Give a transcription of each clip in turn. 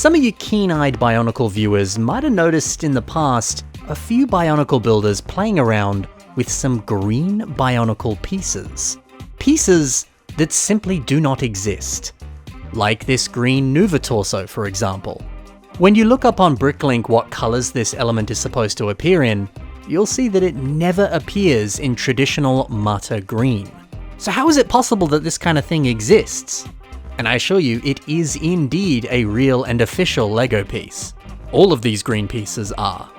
Some of you keen-eyed Bionicle viewers might have noticed in the past a few Bionicle builders playing around with some green Bionicle pieces. Pieces that simply do not exist. Like this green Nuva torso, for example. When you look up on Bricklink what colours this element is supposed to appear in, you'll see that it never appears in traditional matte green. So how is it possible that this kind of thing exists? And I assure you, it is indeed a real and official LEGO piece. All of these green pieces are.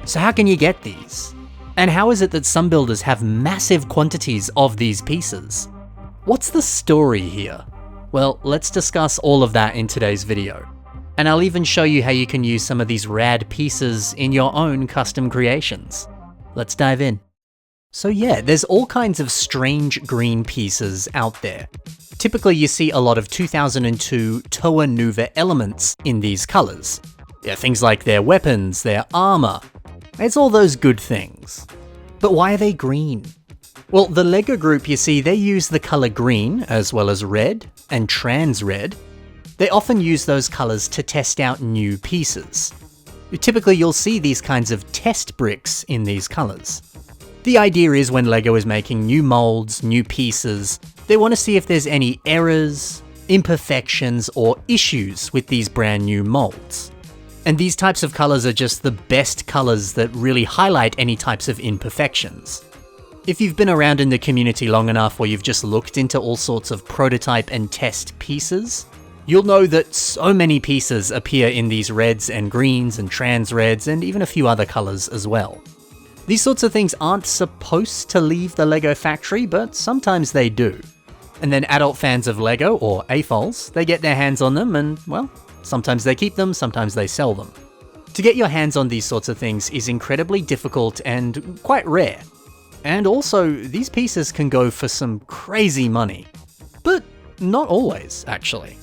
So how can you get these? And how is it that some builders have massive quantities of these pieces? What's the story here? Well, let's discuss all of that in today's video. And I'll even show you how you can use some of these rad pieces in your own custom creations. Let's dive in. So yeah, there's all kinds of strange green pieces out there. Typically you see a lot of 2002 Toa Nuva elements in these colours. Yeah, things like their weapons, their armour. It's all those good things. But why are they green? Well, the LEGO group, you see, they use the colour green, as well as red and trans red. They often use those colours to test out new pieces. Typically you'll see these kinds of test bricks in these colours. The idea is when LEGO is making new molds, new pieces, they want to see if there's any errors, imperfections, or issues with these brand new molds. And these types of colours are just the best colours that really highlight any types of imperfections. If you've been around in the community long enough or you've just looked into all sorts of prototype and test pieces, you'll know that so many pieces appear in these reds and greens and trans reds and even a few other colours as well. These sorts of things aren't supposed to leave the LEGO factory, but sometimes they do. And then adult fans of LEGO, or AFOLs, they get their hands on them and, well, sometimes they keep them, sometimes they sell them. To get your hands on these sorts of things is incredibly difficult and quite rare. And also, these pieces can go for some crazy money. But not always, actually.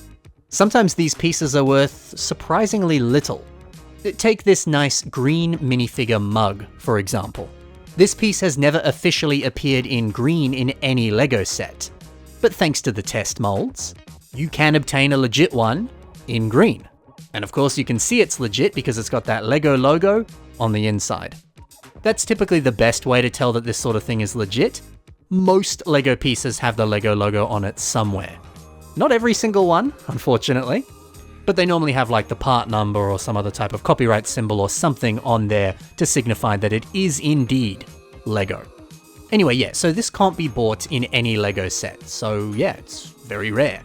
Sometimes these pieces are worth surprisingly little. Take this nice green minifigure mug, for example. This piece has never officially appeared in green in any LEGO set. But thanks to the test molds, you can obtain a legit one in green. And of course you can see it's legit because it's got that LEGO logo on the inside. That's typically the best way to tell that this sort of thing is legit. Most LEGO pieces have the LEGO logo on it somewhere. Not every single one, unfortunately, but they normally have like the part number or some other type of copyright symbol or something on there to signify that it is indeed LEGO. Anyway, yeah, so this can't be bought in any LEGO set, so yeah, it's very rare.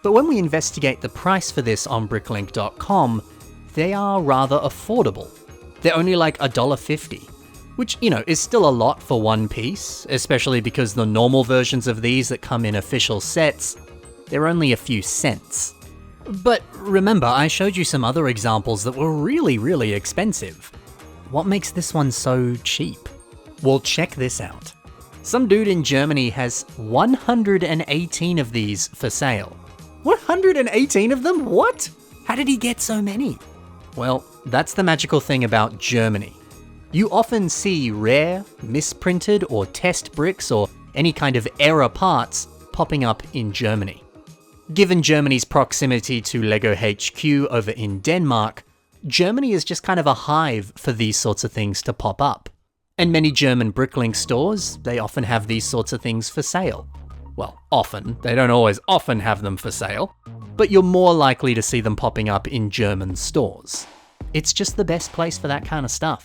But when we investigate the price for this on bricklink.com, they are rather affordable. They're only like $1.50. Which, you know, is still a lot for one piece, especially because the normal versions of these that come in official sets, they're only a few cents. But remember, I showed you some other examples that were really expensive. What makes this one so cheap? Well, check this out. Some dude in Germany has 118 of these for sale. 118 of them? What? How did he get so many? Well, that's the magical thing about Germany. You often see rare, misprinted, or test bricks or any kind of error parts popping up in Germany. Given Germany's proximity to LEGO HQ over in Denmark, Germany is just kind of a hive for these sorts of things to pop up. And many German Bricklink stores, they often have these sorts of things for sale. Well, often. They don't always often have them for sale, but you're more likely to see them popping up in German stores. It's just the best place for that kind of stuff.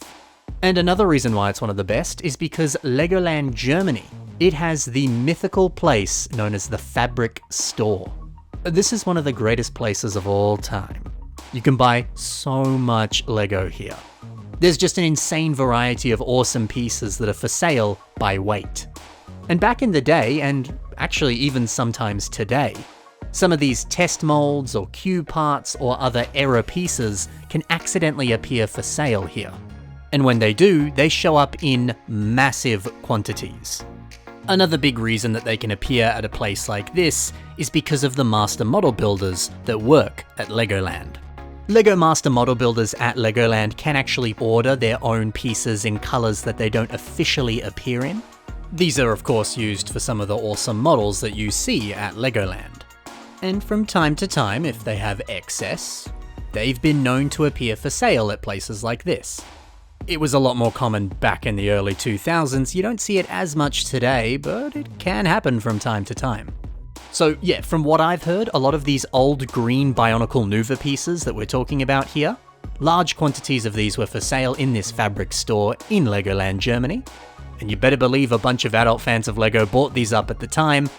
And another reason why it's one of the best is because Legoland Germany, it has the mythical place known as the Fabric Store. This is one of the greatest places of all time. You can buy so much LEGO here. There's just an insane variety of awesome pieces that are for sale by weight. And back in the day, and actually even sometimes today, some of these test molds or cube parts or other error pieces can accidentally appear for sale here. And when they do, they show up in massive quantities. Another big reason that they can appear at a place like this is because of the master model builders that work at Legoland. LEGO master model builders at Legoland can actually order their own pieces in colours that they don't officially appear in. These are of course used for some of the awesome models that you see at Legoland. And from time to time, if they have excess, they've been known to appear for sale at places like this. It was a lot more common back in the early 2000s, you don't see it as much today, but it can happen from time to time. So yeah, from what I've heard, a lot of these old green Bionicle Nuva pieces that we're talking about here, large quantities of these were for sale in this fabric store in Legoland, Germany. And you better believe a bunch of adult fans of Lego bought these up at the time,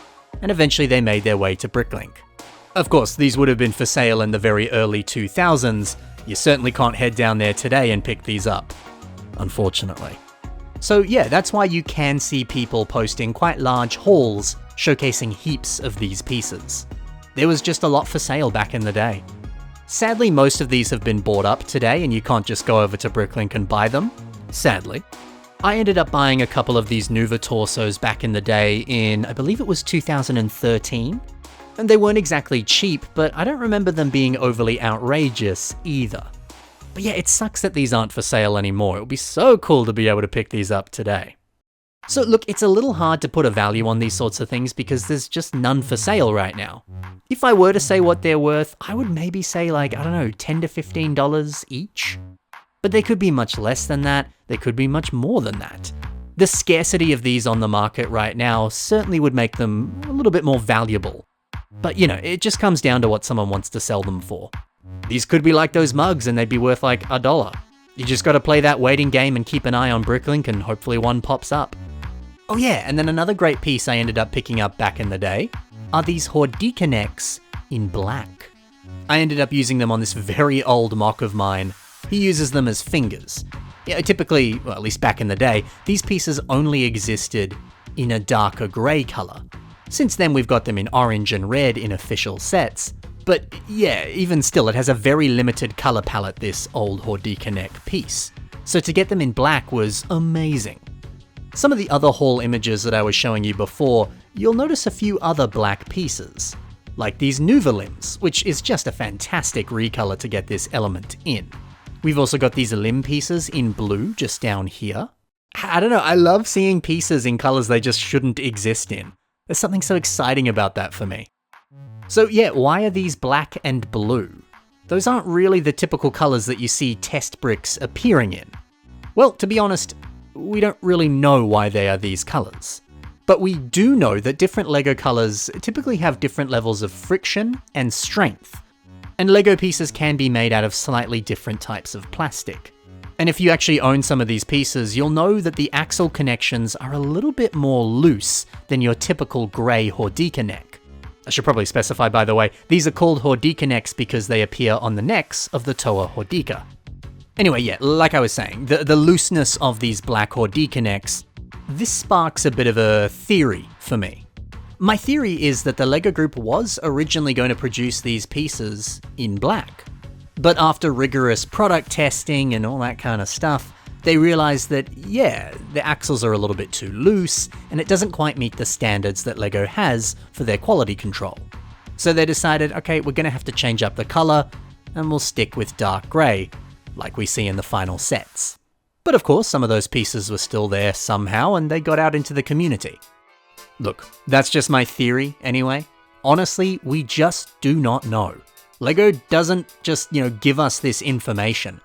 and eventually they made their way to Bricklink. Of course, these would have been for sale in the very early 2000s, you certainly can't head down there today and pick these up, unfortunately. So yeah, that's why you can see people posting quite large hauls showcasing heaps of these pieces. There was just a lot for sale back in the day. Sadly, most of these have been bought up today and you can't just go over to Bricklink and buy them, sadly. I ended up buying a couple of these Nuva torsos back in the day in, I believe it was 2013. And they weren't exactly cheap, but I don't remember them being overly outrageous either. But yeah, it sucks that these aren't for sale anymore. It would be so cool to be able to pick these up today. So look, it's a little hard to put a value on these sorts of things because there's just none for sale right now. If I were to say what they're worth, I would maybe say like, I don't know, $10 to $15 each. But they could be much less than that, they could be much more than that. The scarcity of these on the market right now certainly would make them a little bit more valuable. But you know, it just comes down to what someone wants to sell them for. These could be like those mugs and they'd be worth like $1. You just gotta play that waiting game and keep an eye on Bricklink and hopefully one pops up. Oh yeah, and then another great piece I ended up picking up back in the day are these Hordikiniks in black. I ended up using them on this very old mock of mine. He uses them as fingers. Yeah, typically, well, at least back in the day, these pieces only existed in a darker grey colour. Since then we've got them in orange and red in official sets, but yeah, even still it has a very limited colour palette, this old Hordikinek piece. So to get them in black was amazing. Some of the other haul images that I was showing you before, you'll notice a few other black pieces, like these Nuva limbs, which is just a fantastic recolor to get this element in. We've also got these limb pieces in blue just down here. I don't know, I love seeing pieces in colors they just shouldn't exist in. There's something so exciting about that for me. So yeah, why are these black and blue? Those aren't really the typical colors that you see test bricks appearing in. Well, to be honest, we don't really know why they are these colors. But we do know that different Lego colors typically have different levels of friction and strength. And Lego pieces can be made out of slightly different types of plastic. And if you actually own some of these pieces, you'll know that the axle connections are a little bit more loose than your typical grey Hordikinek. I should probably specify, by the way, these are called Hordikineks because they appear on the necks of the Toa Hordika. Anyway, yeah, like I was saying, the looseness of these black Hordikineks, this sparks a bit of a theory for me. My theory is that the Lego group was originally going to produce these pieces in black. But after rigorous product testing and all that kind of stuff, they realized that, yeah, the axles are a little bit too loose, and it doesn't quite meet the standards that Lego has for their quality control. So they decided, okay, we're gonna have to change up the color, and we'll stick with dark grey, like we see in the final sets. But of course, some of those pieces were still there somehow, and they got out into the community. Look, that's just my theory anyway. Honestly, we just do not know. Lego doesn't just, give us this information.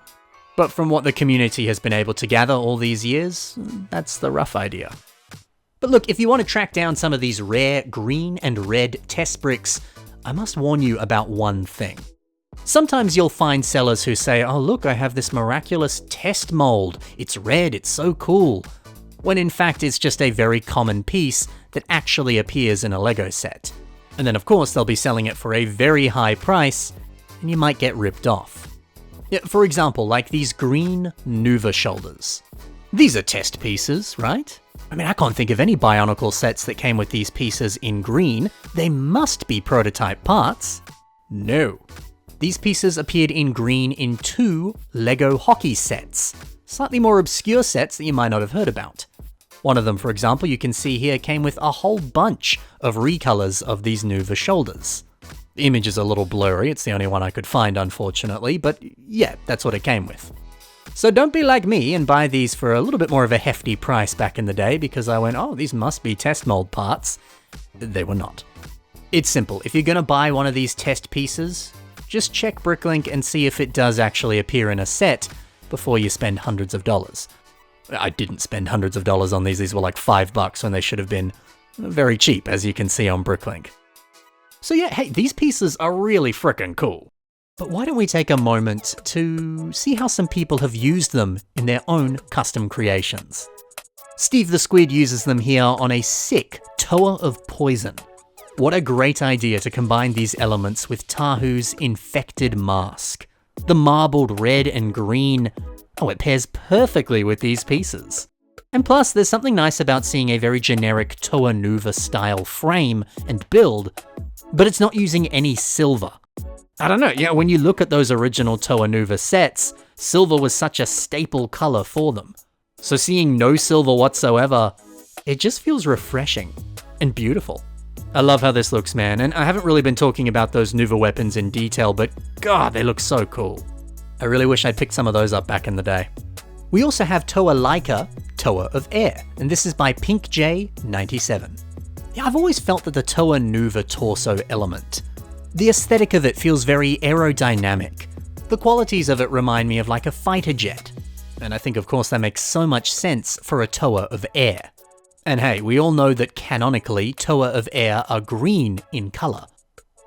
But from what the community has been able to gather all these years, that's the rough idea. But look, if you want to track down some of these rare green and red test bricks, I must warn you about one thing. Sometimes you'll find sellers who say, oh look, I have this miraculous test mold, it's red, it's so cool. When in fact it's just a very common piece that actually appears in a Lego set. And then of course they'll be selling it for a very high price, and you might get ripped off. Yeah, for example, like these green Nuva shoulders. These are test pieces, right? I mean, I can't think of any Bionicle sets that came with these pieces in green. They must be prototype parts. No. These pieces appeared in green in 2 Lego hockey sets. Slightly more obscure sets that you might not have heard about. One of them, for example, you can see here came with a whole bunch of recolors of these Nuva shoulders. The image is a little blurry, it's the only one I could find unfortunately, but yeah, that's what it came with. So don't be like me and buy these for a little bit more of a hefty price back in the day because I went, oh, these must be test mold parts. They were not. It's simple, if you're gonna buy one of these test pieces, just check Bricklink and see if it does actually appear in a set before you spend hundreds of dollars. I didn't spend hundreds of dollars on these were like $5 when they should have been very cheap, as you can see on Bricklink. So yeah, hey, these pieces are really frickin' cool. But why don't we take a moment to see how some people have used them in their own custom creations. Steve the Squid uses them here on a sick Toa of Poison. What a great idea to combine these elements with Tahu's infected mask. The marbled red and green, oh, it pairs perfectly with these pieces. And plus, there's something nice about seeing a very generic Toa Nuva style frame and build, but it's not using any silver. I don't know, yeah, when you look at those original Toa Nuva sets, silver was such a staple color for them. So seeing no silver whatsoever, it just feels refreshing and beautiful. I love how this looks, man, and I haven't really been talking about those Nuva weapons in detail, but god, they look so cool. I really wish I'd picked some of those up back in the day. We also have Toa Laika, Toa of Air, and this is by PinkJ97. Yeah, I've always felt that the Toa Nuva torso element, the aesthetic of it feels very aerodynamic. The qualities of it remind me of like a fighter jet. And I think of course that makes so much sense for a Toa of Air. And hey, we all know that canonically Toa of Air are green in color.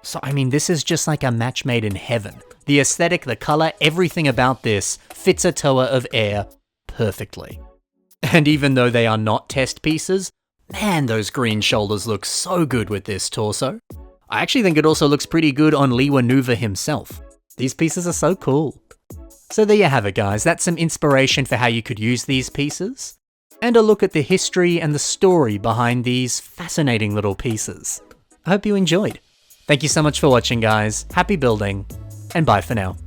So I mean, this is just like a match made in heaven. The aesthetic, the color, everything about this fits a Toa of Air perfectly. And even though they are not test pieces, man, those green shoulders look so good with this torso. I actually think it also looks pretty good on Liwa Nuva himself. These pieces are so cool. So there you have it, guys. That's some inspiration for how you could use these pieces, and a look at the history and the story behind these fascinating little pieces. I hope you enjoyed. Thank you so much for watching, guys. Happy building, and bye for now.